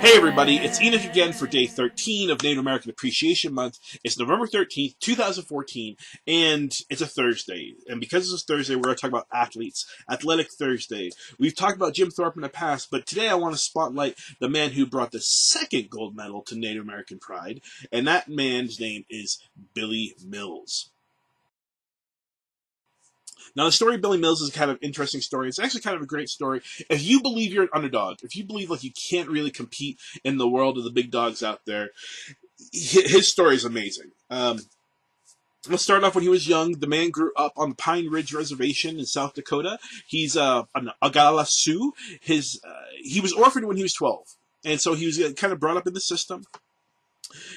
Hey everybody, it's Enoch again for day 13 of Native American Appreciation Month. It's November 13th, 2014, and it's a Thursday. And because it's a Thursday, we're going to talk about athletes. Athletic Thursday. We've talked about Jim Thorpe in the past, but today I want to spotlight the man who brought the second gold medal to Native American pride, and that man's name is Billy Mills. Now, the story of Billy Mills is a kind of interesting story. It's actually kind of a great story. If you believe you're an underdog, if you believe like you can't really compete in the world of the big dogs out there, his story is amazing. Let's start off when he was young. The man grew up on the Pine Ridge Reservation in South Dakota. He's an Agala Sioux. He was orphaned when he was 12, and so he was kind of brought up in the system.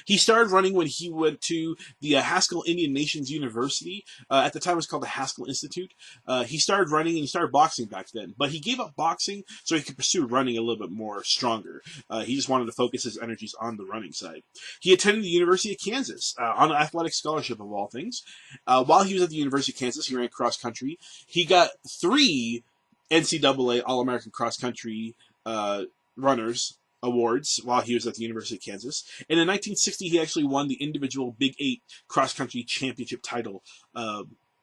He started running when he went to the Haskell Indian Nations University. At the time, it was called the Haskell Institute. He started running and he started boxing back then. But he gave up boxing so he could pursue running a little bit more stronger. He just wanted to focus his energies on the running side. He attended the University of Kansas on an athletic scholarship of all things. While he was at the University of Kansas, he ran cross country. He got 3 NCAA All-American cross country runners awards while he was at the University of Kansas. And in 1960, he actually won the individual Big 8 cross-country championship title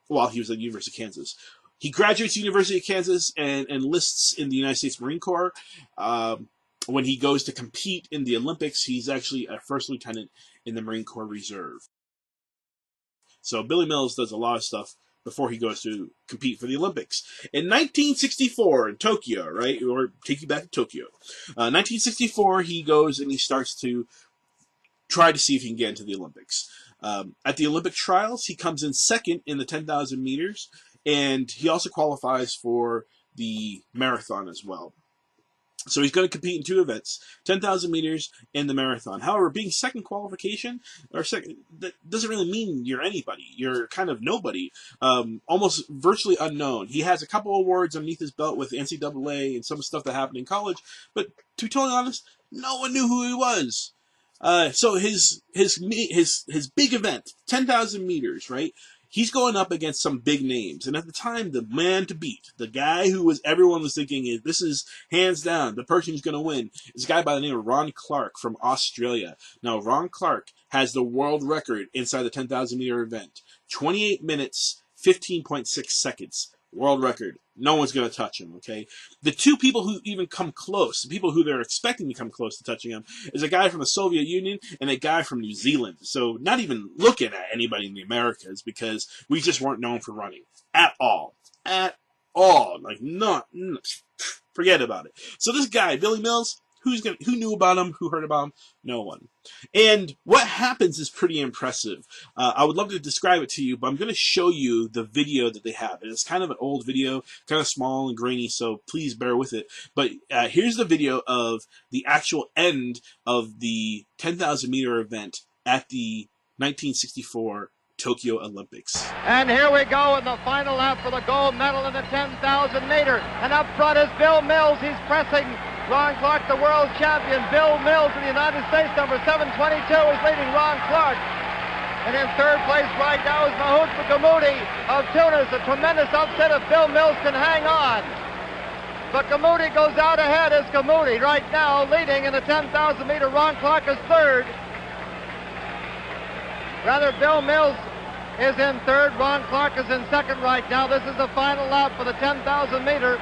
while he was at the University of Kansas. He graduates the University of Kansas and enlists in the United States Marine Corps. When he goes to compete in the Olympics, he's actually a first lieutenant in the Marine Corps Reserve. So Billy Mills does a lot of stuff before he goes to compete for the Olympics. In 1964, in Tokyo, right? Or take you back to Tokyo. 1964, he goes and he starts to try to see if he can get into the Olympics. At the Olympic trials, he comes in second in the 10,000 meters, and he also qualifies for the marathon as well. So he's going to compete in 2 events, 10,000 meters and the marathon. However, being second qualification, or second, that doesn't really mean you're anybody. You're kind of nobody, almost virtually unknown. He has a couple awards underneath his belt with NCAA and some stuff that happened in college, but to be totally honest, no one knew who he was. So his big event, 10,000 meters, right? He's going up against some big names. And at the time, the man to beat, the guy who everyone was thinking, this is hands down, the person who's going to win, is a guy by the name of Ron Clark from Australia. Now, Ron Clark has the world record inside the 10,000 meter event. 28 minutes, 15.6 seconds. World record. No one's going to touch him, okay? The 2 people who even come close, the people who they're expecting to come close to touching him, is a guy from the Soviet Union and a guy from New Zealand. So not even looking at anybody in the Americas because we just weren't known for running. At all. At all. Like, forget about it. So this guy, Billy Mills, who knew about him? Who heard about him? No one. And what happens is pretty impressive. I would love to describe it to you, but I'm going to show you the video that they have. It's kind of an old video, kind of small and grainy, so please bear with it. But here's the video of the actual end of the 10,000 meter event at the 1964 Tokyo Olympics. And here we go in the final lap for the gold medal in the 10,000 meter. And up front is Bill Mills. He's pressing Ron Clark, the world champion. Bill Mills in the United States, number 722, is leading Ron Clark. And in third place right now is Mahout Gammoudi of Tunis. A tremendous upset if Bill Mills can hang on. But Gammoudi goes out ahead as Gammoudi right now leading in the 10,000 meter. Ron Clark is third. Bill Mills is in third. Ron Clark is in second right now. This is the final lap for the 10,000 meter.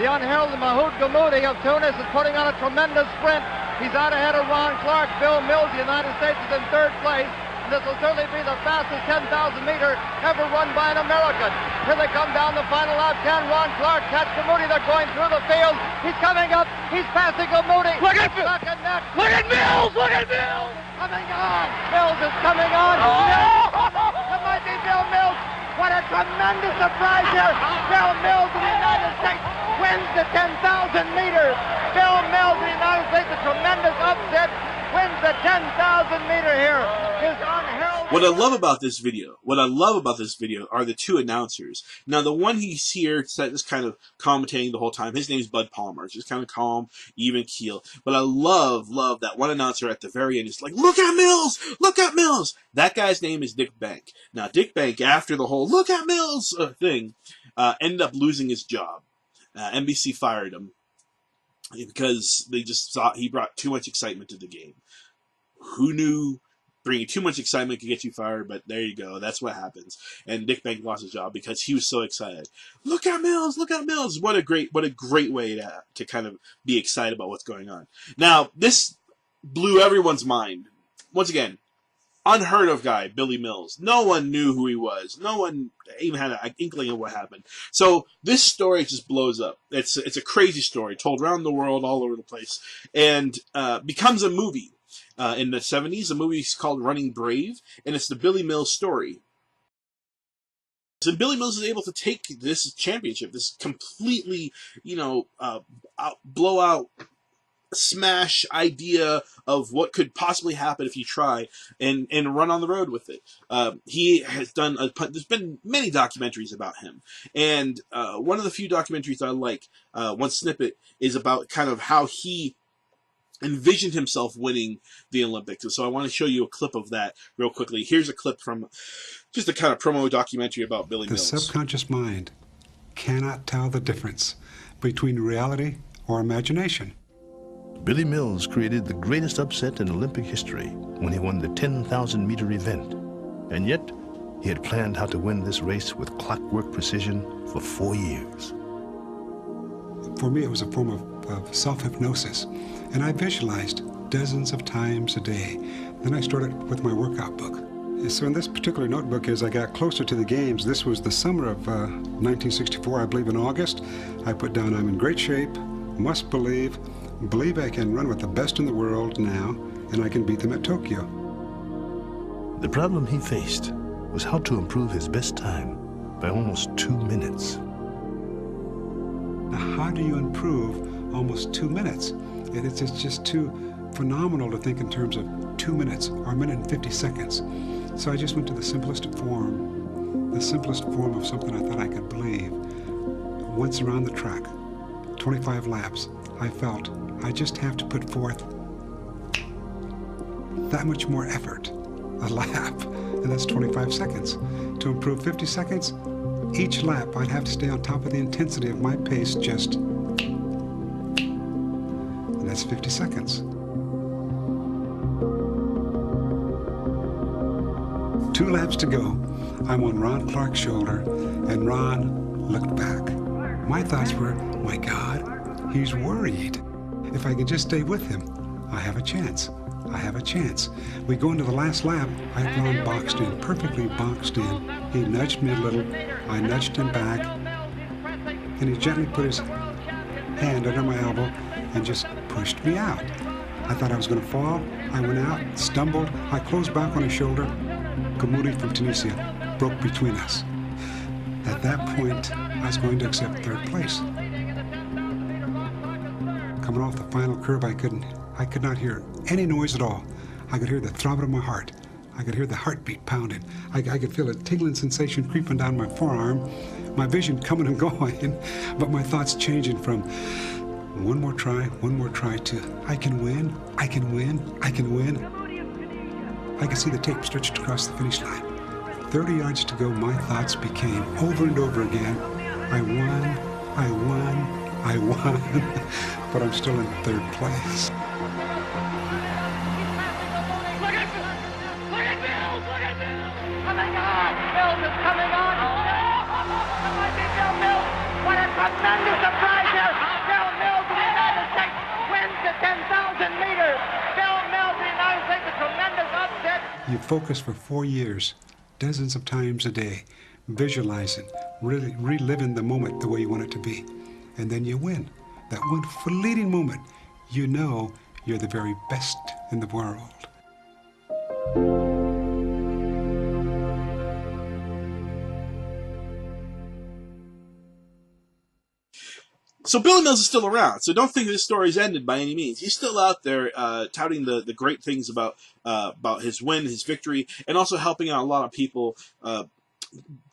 The unheralded Mahout Gammoudi of Tunis is putting on a tremendous sprint. He's out ahead of Ron Clark. Bill Mills, the United States, is in third place. And this will certainly be the fastest 10,000 meter ever run by an American. Here they come down the final lap. Can Ron Clark catch Gammoudi? They're going through the field. He's coming up. He's passing Gammoudi. Look at Mills! Look at Mills! Coming on! Mills is coming on! It might be Bill Mills! What a tremendous surprise here! Bill Mills of the United States wins the 10,000 meters! Bill Mills of the United States, a tremendous upset, wins the 10,000 meter here. His unheralded... What I love about this video are the 2 announcers. Now, the one he's here just kind of commentating the whole time, his name is Bud Palmer. It's just kind of calm, even keel. But I love that one announcer at the very end is like, look at Mills! Look at Mills! That guy's name is Dick Bank. Now, Dick Bank, after the whole look at Mills thing, ended up losing his job. NBC fired him. because they just thought he brought too much excitement to the game. Who knew bringing too much excitement could get you fired? But there you go. That's what happens. And Dick Bank lost his job because he was so excited. Look at Mills! Look at Mills! What a great way to kind of be excited about what's going on. Now, this blew everyone's mind. Once again, unheard of guy, Billy Mills. No one knew who he was. No one even had an inkling of what happened. So this story just blows up. It's a crazy story told around the world, all over the place, and becomes a movie. In the 70s, the movie is called Running Brave, and it's the Billy Mills story. And Billy Mills is able to take this championship, this completely, blowout smash idea of what could possibly happen if you try and run on the road with it. He has done there's been many documentaries about him, and one of the few documentaries I like, one snippet, is about kind of how he envisioned himself winning the Olympics. And so I want to show you a clip of that real quickly. Here's a clip from just a kind of promo documentary about Billy Mills. The subconscious mind cannot tell the difference between reality or imagination. Billy Mills created the greatest upset in Olympic history when he won the 10,000-meter event. And yet, he had planned how to win this race with clockwork precision for 4 years. For me, it was a form of self-hypnosis, and I visualized dozens of times a day. Then I started with my workout book. So in this particular notebook, as I got closer to the games, this was the summer of 1964, I believe in August, I put down, I'm in great shape, must believe I can run with the best in the world now, and I can beat them at Tokyo. The problem he faced was how to improve his best time by almost 2 minutes. Now, how do you improve almost 2 minutes? It's just too phenomenal to think in terms of 2 minutes or a minute and 50 seconds. So I just went to the simplest form of something I thought I could believe. Once around the track, 25 laps, I felt I just have to put forth that much more effort, a lap, and that's 25 seconds. To improve 50 seconds, each lap I'd have to stay on top of the intensity of my pace and that's 50 seconds. 2 laps to go. I'm on Ron Clark's shoulder, and Ron looked back. My thoughts were, my God, he's worried. If I can just stay with him, I have a chance. I have a chance. We go into the last lap. I had Ron boxed in, perfectly boxed in. He nudged me a little. I nudged him back. And he gently put his hand under my elbow and just pushed me out. I thought I was going to fall. I went out, stumbled. I closed back on his shoulder. Gamoudi from Tunisia broke between us. At that point, I was going to accept 3rd place. Coming off the final curve, I could not hear any noise at all. I could hear the throbbing of my heart. I could hear the heartbeat pounding. I could feel a tingling sensation creeping down my forearm, my vision coming and going, but my thoughts changing from one more try to I can win, I can win, I can win. I could see the tape stretched across the finish line. 30 yards to go, my thoughts became over and over again, I won, I won, I won, but I'm still in 3rd place. Look at Mills! Look at Mills! Coming on! Mills is coming on! Oh, it might be Bill Mills! What a tremendous surprise here! Bill Mills of the United States wins the 10,000 meters! Bill Mills of the United States, a tremendous upset! You focus for 4 years, dozens of times a day, visualizing, really reliving the moment the way you want it to be. And then you win. That one fleeting moment, you know you're the very best in the world. So Billy Mills is still around. So don't think this story's ended by any means. He's still out there touting the great things about his win, his victory, and also helping out a lot of people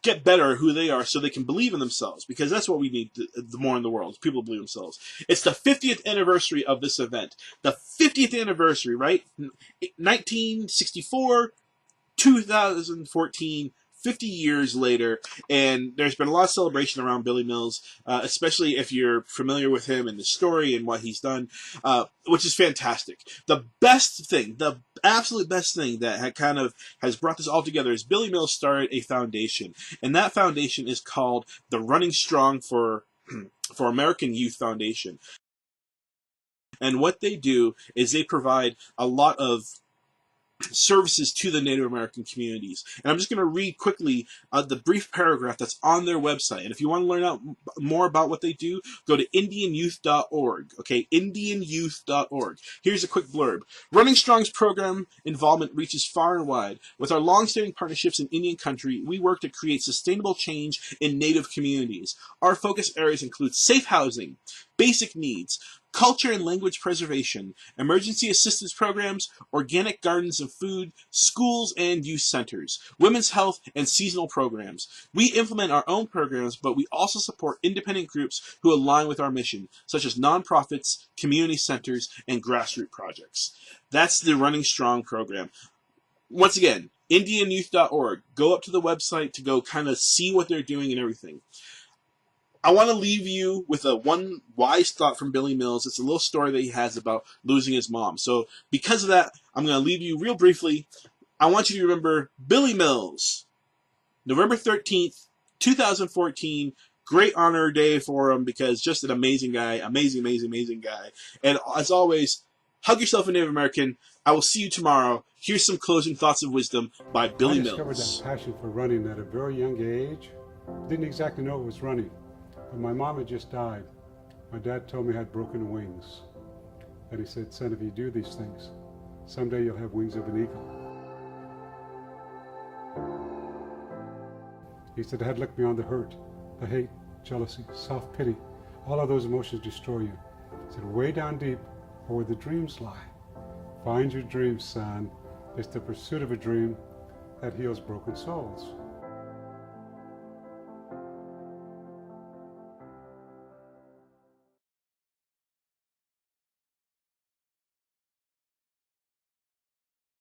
get better at who they are so they can believe in themselves, because that's what we need the more in the world, people believe themselves. It's the 50th anniversary of this event. The 50th anniversary, right? 1964, 2014, 50 years later, and there's been a lot of celebration around Billy Mills, especially if you're familiar with him and the story and what he's done, which is fantastic. The best thing, the absolute best thing that kind of has brought this all together is Billy Mills started a foundation, and that foundation is called the Running Strong for American Youth Foundation. And what they do is they provide a lot of services to the Native American communities. And I'm just going to read quickly the brief paragraph that's on their website. And if you want to learn out more about what they do, go to indianyouth.org. Okay, indianyouth.org. Here's a quick blurb. Running Strong's program involvement reaches far and wide. With our long-standing partnerships in Indian country, we work to create sustainable change in Native communities. Our focus areas include safe housing, basic needs, culture and language preservation, emergency assistance programs, organic gardens and food, schools and youth centers, women's health, and seasonal programs. We implement our own programs, but we also support independent groups who align with our mission, such as nonprofits, community centers, and grassroots projects. That's the Running Strong program. Once again, indianyouth.org. Go up to the website to go kind of see what they're doing and everything. I want to leave you with one wise thought from Billy Mills. It's a little story that he has about losing his mom. So because of that, I'm going to leave you real briefly. I want you to remember Billy Mills, November 13th, 2014. Great honor day for him because just an amazing guy, amazing guy. And as always, hug yourself a Native American. I will see you tomorrow. Here's some closing thoughts of wisdom by Billy Mills. I discovered that passion for running at a very young age. Didn't exactly know it was running. When my mom had just died, my dad told me I had broken wings. And he said, son, if you do these things, someday you'll have wings of an eagle. He said, I had to look beyond the hurt, the hate, jealousy, self-pity. All of those emotions destroy you. He said, way down deep, or where the dreams lie. Find your dreams, son. It's the pursuit of a dream that heals broken souls.